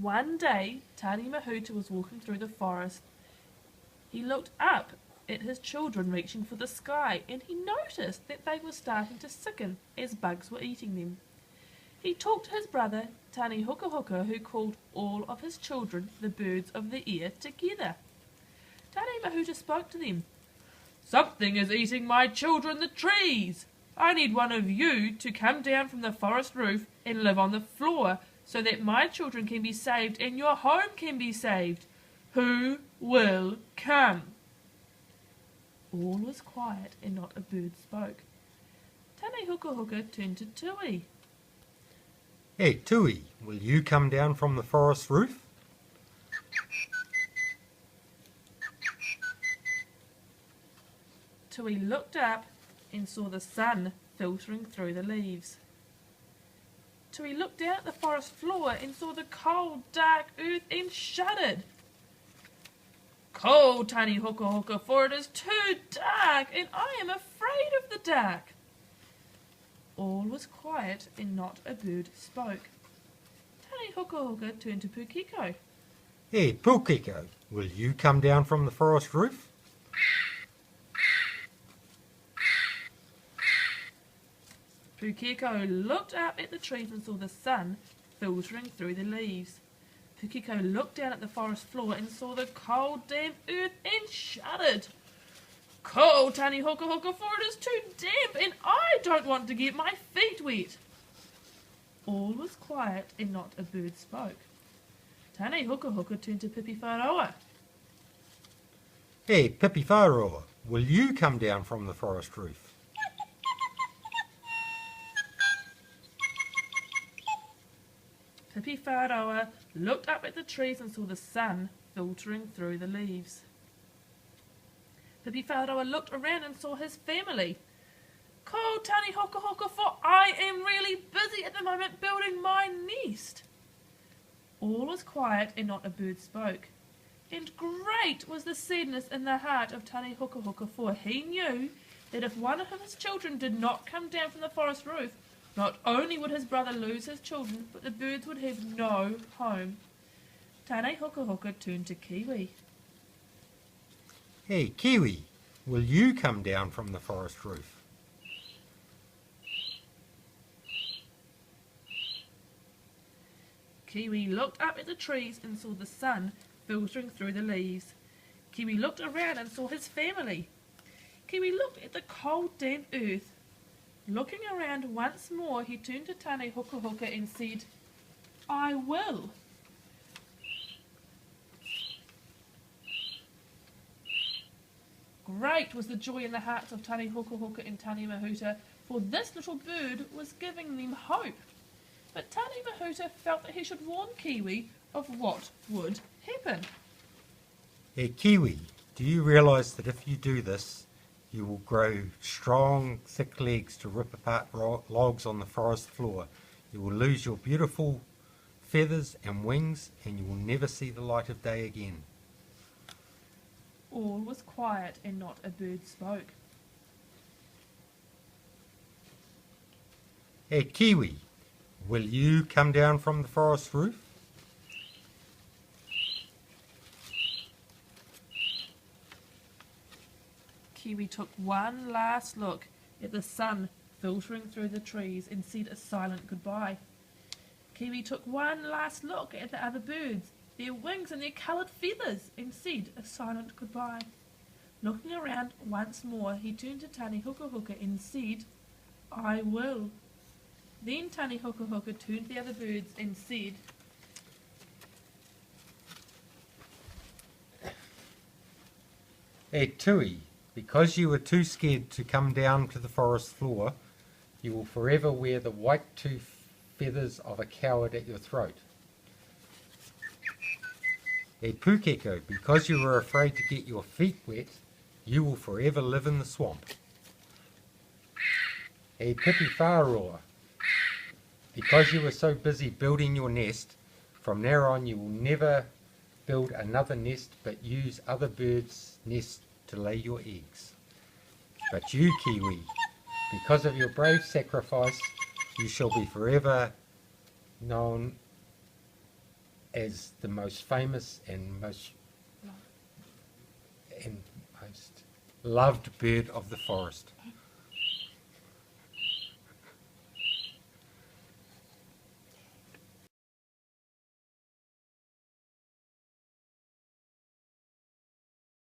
One day, Tani Mahuta was walking through the forest. He looked up at his children reaching for the sky, and he noticed that they were starting to sicken as bugs were eating them. He talked to his brother, Tani Hukahuka, who called all of his children the birds of the air together. Tani Mahuta spoke to them. "Something is eating my children, the trees. I need one of you to come down from the forest roof and live on the floor so that my children can be saved and your home can be saved. Who will come?" All was quiet and not a bird spoke. Tani Hukahuka turned to Tui. Hey, Tui, will you come down from the forest roof? Tui looked up and saw the sun filtering through the leaves. Tui looked down at the forest floor and saw the cold, dark earth and shuddered. "Cold, Tani Hukahuka, for it is too dark, and I am afraid of the dark." All was quiet and not a bird spoke. Tani Hukahuka turned to Pukeko. Hey, Pukeko, will you come down from the forest roof? Pukeko looked up at the trees and saw the sun filtering through the leaves. Pukeko looked down at the forest floor and saw the cold, damp earth and shuddered. "Cold, Tani Hukahuka, for it is too damp and I don't want to get my feet wet." All was quiet and not a bird spoke. Tani Hukahuka turned to Pipi Wharoa. Hey, Pipi Wharoa, will you come down from the forest roof? Pipi Wharoa looked up at the trees and saw the sun filtering through the leaves. Pipi Wharoa looked around and saw his family. "Cold, Tani Hukahuka, for I am really busy at the moment building my nest." All was quiet and not a bird spoke. And great was the sadness in the heart of Tani Hukahuka, for he knew that if one of his children did not come down from the forest roof, not only would his brother lose his children, but the birds would have no home. Tani Hukahuka turned to Kiwi. Hey, Kiwi, will you come down from the forest roof? Kiwi looked up at the trees and saw the sun filtering through the leaves. Kiwi looked around and saw his family. Kiwi looked at the cold, damp earth. Looking around once more, he turned to Tani Hukahuka and said, "I will." Great was the joy in the hearts of Tani Hukahuka and Tani Mahuta, for this little bird was giving them hope. But Tani Mahuta felt that he should warn Kiwi of what would happen. Hey, Kiwi, do you realise that if you do this, you will grow strong, thick legs to rip apart logs on the forest floor? You will lose your beautiful feathers and wings, and you will never see the light of day again. All was quiet and not a bird spoke. Hey, Kiwi, will you come down from the forest roof? Kiwi took one last look at the sun filtering through the trees and said a silent goodbye. Kiwi took one last look at the other birds, their wings and their coloured feathers, and said a silent goodbye. Looking around once more, he turned to Tani Hukahuka and said, "I will." Then Tani Hukahuka turned to the other birds and said, Hey, Tui, because you were too scared to come down to the forest floor, you will forever wear the white tooth feathers of a coward at your throat. Hey, Pukeko, because you were afraid to get your feet wet, you will forever live in the swamp. Hey, Pipi Wharoa, because you were so busy building your nest, from now on you will never build another nest but use other birds' nests to lay your eggs. But you, Kiwi, because of your brave sacrifice, you shall be forever known as the most famous and most loved bird of the forest.